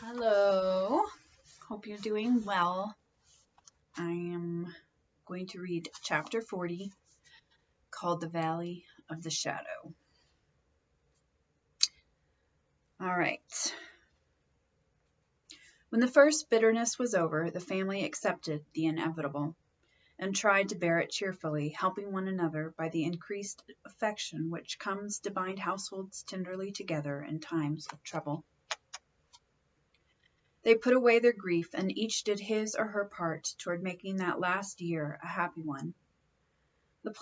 Hello, hope you're doing well. I am going to read chapter 40 called The Valley of the Shadow. All right. When the first bitterness was over, the family accepted the inevitable and tried to bear it cheerfully, helping one another by the increased affection which comes to bind households tenderly together in times of trouble. They put away their grief, and each did his or her part toward making that last year a happy one. The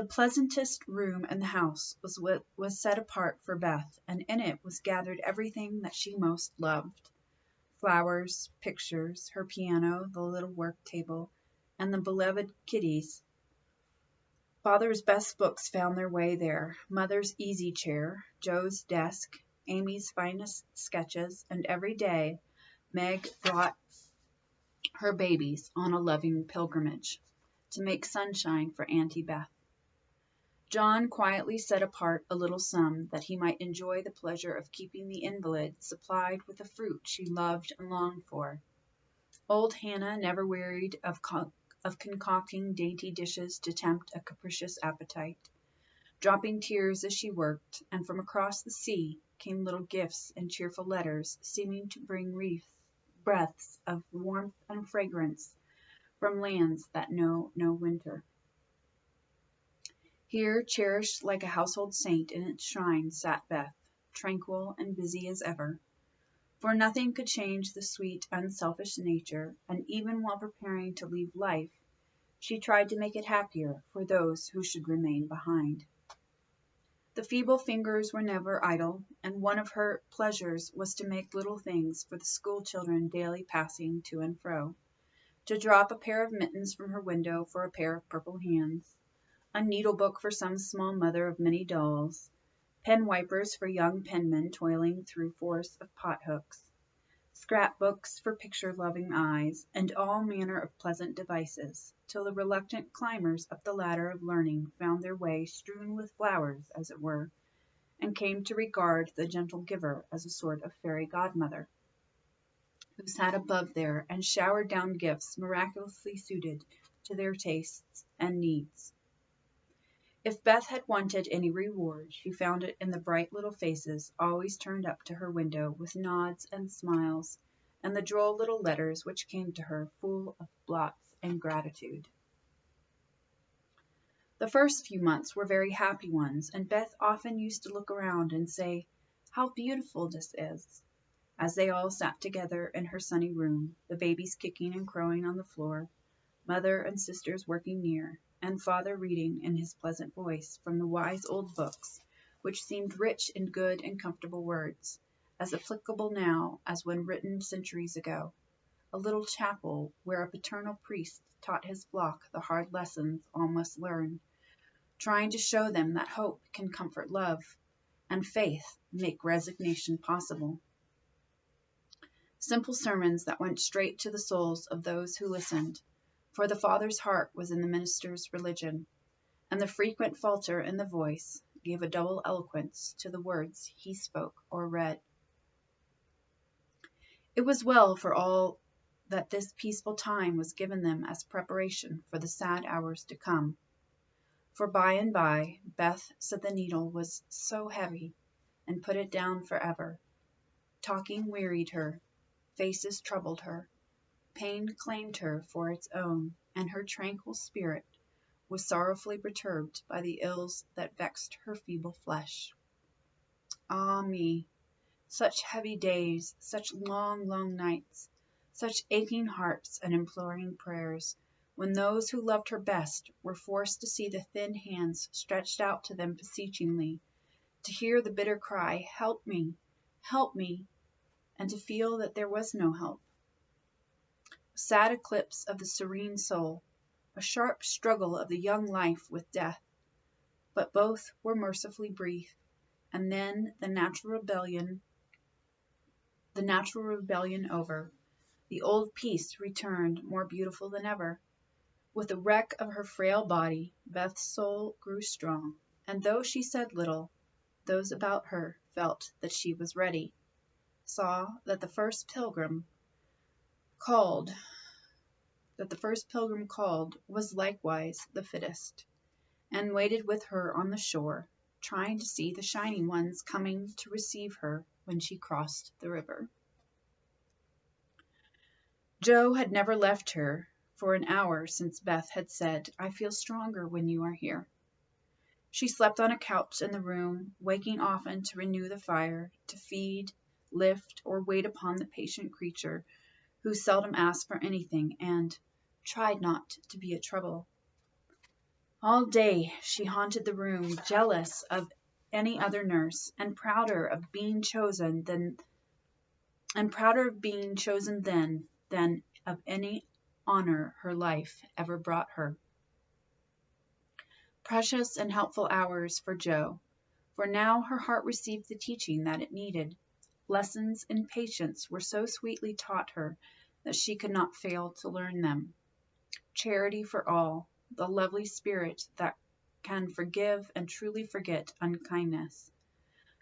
pleasantest room in the house was set apart for Beth, and in it was gathered everything that she most loved: flowers, pictures, her piano, the little work table, and the beloved kiddies. Father's best books found their way there, Mother's easy chair, Joe's desk, Amy's finest sketches, and every day Meg brought her babies on a loving pilgrimage to make sunshine for Auntie Beth. John quietly set apart a little sum that he might enjoy the pleasure of keeping the invalid supplied with the fruit she loved and longed for. Old Hannah never wearied of concocting dainty dishes to tempt a capricious appetite, dropping tears as she worked, and from across the sea came little gifts and cheerful letters, seeming to bring breaths of warmth and fragrance from lands that know no winter. Here, cherished like a household saint in its shrine, sat Beth, tranquil and busy as ever. For nothing could change the sweet, unselfish nature, and even while preparing to leave life, she tried to make it happier for those who should remain behind. The feeble fingers were never idle, and one of her pleasures was to make little things for the school children daily passing to and fro, to drop a pair of mittens from her window for a pair of purple hands, a needlebook for some small mother of many dolls, pen wipers for young penmen toiling through forests of pothooks, scrapbooks for picture-loving eyes, and all manner of pleasant devices, till the reluctant climbers up the ladder of learning found their way strewn with flowers, as it were, and came to regard the gentle giver as a sort of fairy godmother, who sat above there and showered down gifts miraculously suited to their tastes and needs. If Beth had wanted any reward, she found it in the bright little faces always turned up to her window with nods and smiles, and the droll little letters which came to her full of blots and gratitude. The first few months were very happy ones, and Beth often used to look around and say, "How beautiful this is," as they all sat together in her sunny room, the babies kicking and crowing on the floor, mother and sisters working near, and father reading in his pleasant voice from the wise old books, which seemed rich in good and comfortable words, as applicable now as when written centuries ago, a little chapel where a paternal priest taught his flock the hard lessons all must learn, trying to show them that hope can comfort love, and faith make resignation possible. Simple sermons that went straight to the souls of those who listened, for the Father's heart was in the minister's religion, and the frequent falter in the voice gave a double eloquence to the words he spoke or read. It was well for all that this peaceful time was given them as preparation for the sad hours to come, for by and by Beth said the needle was so heavy and put it down forever. Talking wearied her, faces troubled her, pain claimed her for its own, and her tranquil spirit was sorrowfully perturbed by the ills that vexed her feeble flesh. Ah me! Such heavy days, such long, long nights, such aching hearts and imploring prayers, when those who loved her best were forced to see the thin hands stretched out to them beseechingly, to hear the bitter cry, "Help me, help me," and to feel that there was no help. A sad eclipse of the serene soul, a sharp struggle of the young life with death, but both were mercifully brief, and then the natural rebellion over, the old peace returned more beautiful than ever. With the wreck of her frail body, Beth's soul grew strong, and though she said little, those about her felt that she was ready. saw that the first pilgrim called was likewise the fittest, and waited with her on the shore, trying to see the shining ones coming to receive her when she crossed the river. Joe had never left her for an hour since Beth had said, "I feel stronger when you are here." She slept on a couch in the room, waking often to renew the fire, to feed, lift, or wait upon the patient creature who seldom asked for anything and tried not to be a trouble. All day she haunted the room, jealous of any other nurse, and prouder of being chosen then than of any honor her life ever brought her. Precious and helpful hours for Joe, for now her heart received the teaching that it needed. Lessons in patience were so sweetly taught her that she could not fail to learn them. Charity for all, the lovely spirit that can forgive and truly forget unkindness,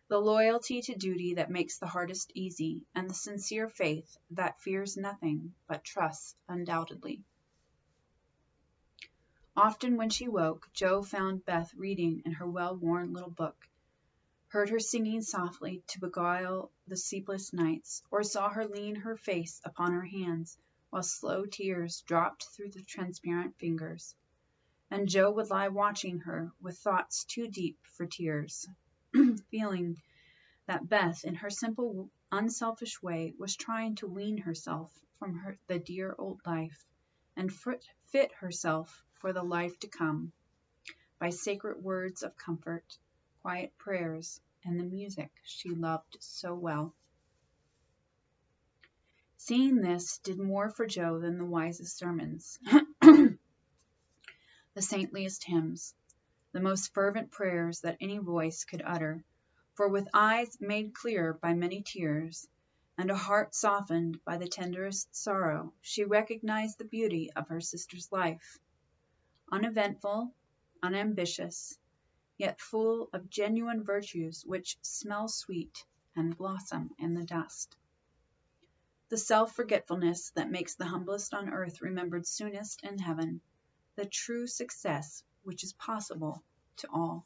the loyalty to duty that makes the hardest easy, and the sincere faith that fears nothing but trusts undoubtedly. Often when she woke, Joe found Beth reading in her well-worn little book, heard her singing softly to beguile the sleepless nights, or saw her lean her face upon her hands while slow tears dropped through the transparent fingers. And Joe would lie watching her with thoughts too deep for tears, feeling that Beth, in her simple, unselfish way, was trying to wean herself from the dear old life and fit herself for the life to come by sacred words of comfort, quiet prayers, and the music she loved so well. Seeing this did more for Joe than the wisest sermons, the saintliest hymns, the most fervent prayers that any voice could utter, for with eyes made clear by many tears, and a heart softened by the tenderest sorrow, she recognized the beauty of her sister's life. Uneventful, unambitious, yet full of genuine virtues which smell sweet and blossom in the dust. The self-forgetfulness that makes the humblest on earth remembered soonest in heaven, the true success which is possible to all.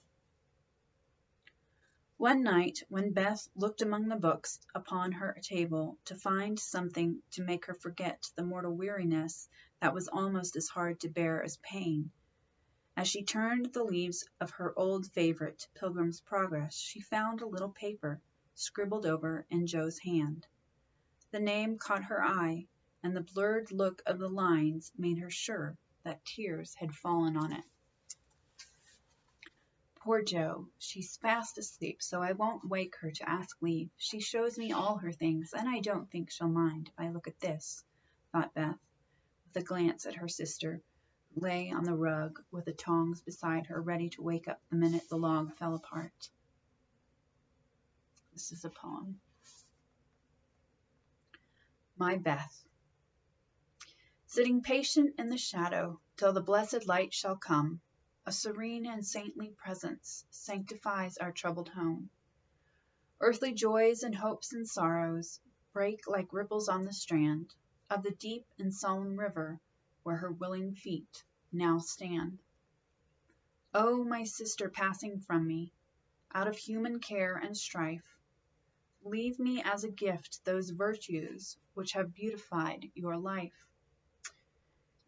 One night, when Beth looked among the books upon her table to find something to make her forget the mortal weariness that was almost as hard to bear as pain, as she turned the leaves of her old favorite, Pilgrim's Progress, she found a little paper scribbled over in Joe's hand. The name caught her eye, and the blurred look of the lines made her sure that tears had fallen on it. Poor Jo, she's fast asleep, so I won't wake her to ask leave. She shows me all her things, and I don't think she'll mind if I look at this, thought Beth, with a glance at her sister, who lay on the rug with the tongs beside her, ready to wake up the minute the log fell apart. This is a poem. My Beth. Sitting patient in the shadow till the blessed light shall come, a serene and saintly presence sanctifies our troubled home. Earthly joys and hopes and sorrows break like ripples on the strand of the deep and solemn river where her willing feet now stand. O my sister passing from me, out of human care and strife, leave me as a gift those virtues which have beautified your life.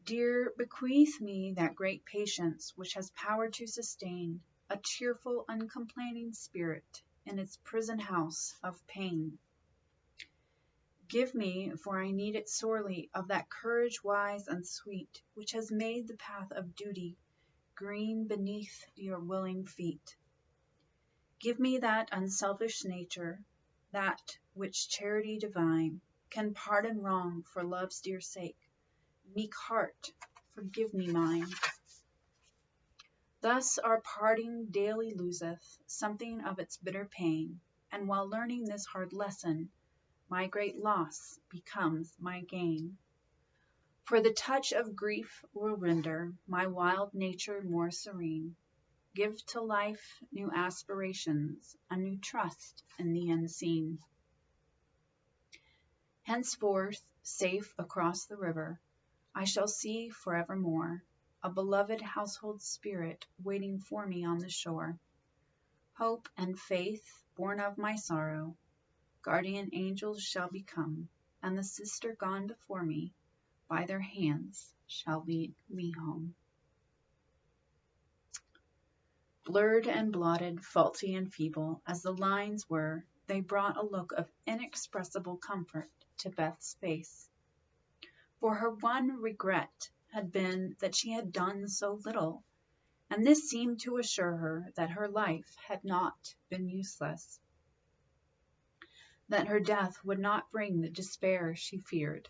Dear, bequeath me that great patience which has power to sustain a cheerful, uncomplaining spirit in its prison house of pain. Give me, for I need it sorely, of that courage wise and sweet which has made the path of duty green beneath your willing feet. Give me that unselfish nature, that which charity divine can pardon wrong for love's dear sake. Meek heart, forgive me mine. Thus our parting daily loseth something of its bitter pain, and while learning this hard lesson, my great loss becomes my gain. For the touch of grief will render my wild nature more serene, give to life new aspirations, a new trust in the unseen. Henceforth, safe across the river, I shall see forevermore a beloved household spirit waiting for me on the shore. Hope and faith, born of my sorrow, guardian angels shall become, and the sister gone before me, by their hands shall lead me home. Blurred and blotted, faulty and feeble as the lines were, they brought a look of inexpressible comfort to Beth's face. For her one regret had been that she had done so little, and this seemed to assure her that her life had not been useless, that her death would not bring the despair she feared.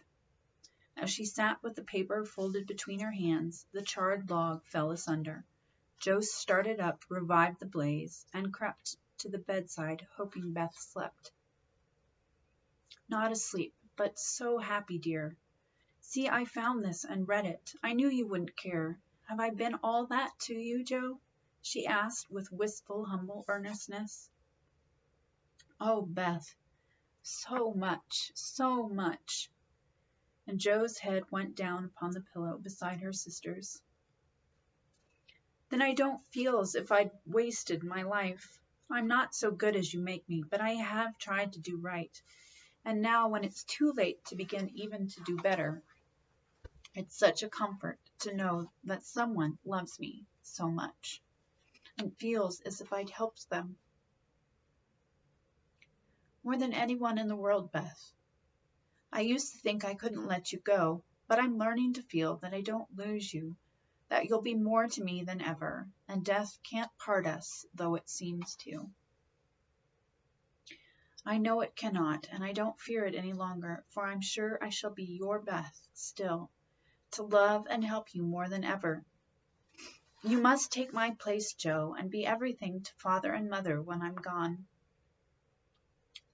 As she sat with the paper folded between her hands, the charred log fell asunder. Joe started up, revived the blaze, and crept to the bedside, hoping Beth slept. Not asleep, but so happy, dear. See, I found this and read it. I knew you wouldn't care. Have I been all that to you, Joe? She asked with wistful, humble earnestness. Oh, Beth, so much, so much. And Joe's head went down upon the pillow beside her sister's. Then I don't feel as if I'd wasted my life. I'm not so good as you make me, but I have tried to do right. And now, when it's too late to begin even to do better, it's such a comfort to know that someone loves me so much and feels as if I'd helped them. More than anyone in the world, Beth. I used to think I couldn't let you go, but I'm learning to feel that I don't lose you, that you'll be more to me than ever, and death can't part us, though it seems to. I know it cannot, and I don't fear it any longer, for I'm sure I shall be your Beth still, to love and help you more than ever. You must take my place, Joe, and be everything to father and mother when I'm gone.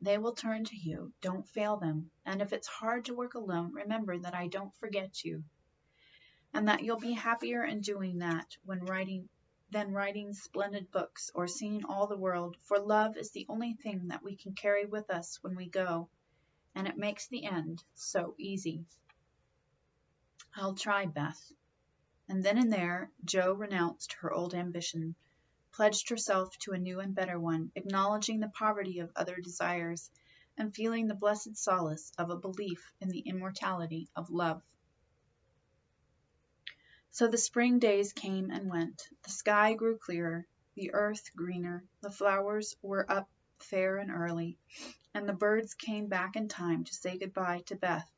They will turn to you, don't fail them, and if it's hard to work alone, remember that I don't forget you, and that you'll be happier in doing that than writing splendid books or seeing all the world, for love is the only thing that we can carry with us when we go, and it makes the end so easy. I'll try, Beth. And then and there, Joe renounced her old ambition, pledged herself to a new and better one, acknowledging the poverty of other desires, and feeling the blessed solace of a belief in the immortality of love. So the spring days came and went. The sky grew clearer, the earth greener, the flowers were up fair and early, and the birds came back in time to say goodbye to Beth,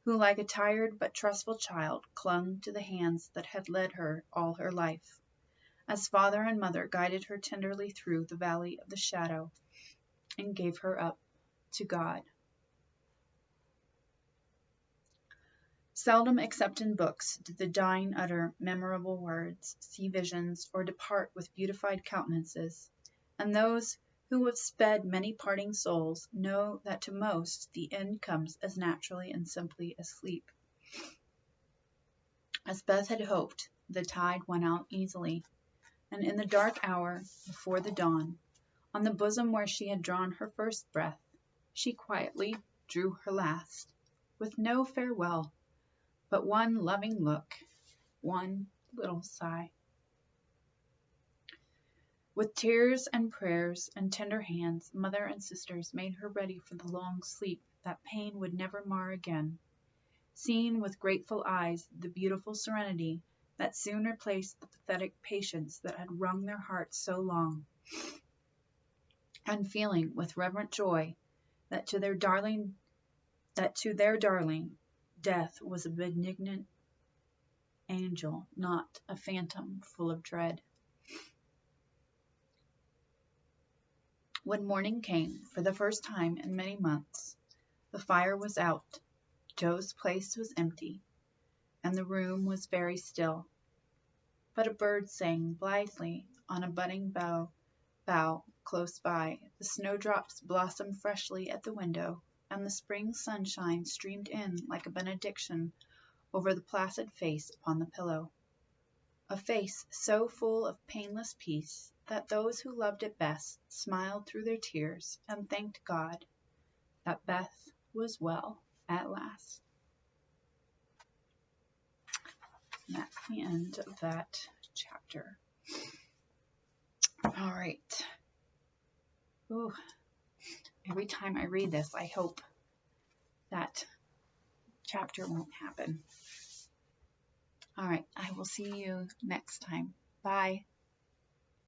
who, like a tired but trustful child, clung to the hands that had led her all her life, as father and mother guided her tenderly through the valley of the shadow and gave her up to God. Seldom except in books did the dying utter memorable words, see visions, or depart with beautified countenances, and those who have sped many parting souls know that to most the end comes as naturally and simply as sleep. As Beth had hoped, the tide went out easily, and in the dark hour before the dawn, on the bosom where she had drawn her first breath, she quietly drew her last, with no farewell, but one loving look, one little sigh. With tears and prayers and tender hands, mother and sisters made her ready for the long sleep that pain would never mar again, seeing with grateful eyes the beautiful serenity that soon replaced the pathetic patience that had wrung their hearts so long, and feeling with reverent joy that to their darling, death was a benignant angel, not a phantom full of dread. When morning came, for the first time in many months, the fire was out, Joe's place was empty, and the room was very still. But a bird sang blithely on a budding bough close by, the snowdrops blossomed freshly at the window, and the spring sunshine streamed in like a benediction over the placid face upon the pillow. A face so full of painless peace that those who loved it best smiled through their tears and thanked God that Beth was well. at last. And that's the end of that chapter. All right. Ooh. Every time I read this, I hope that chapter won't happen. All right. I will see you next time. Bye.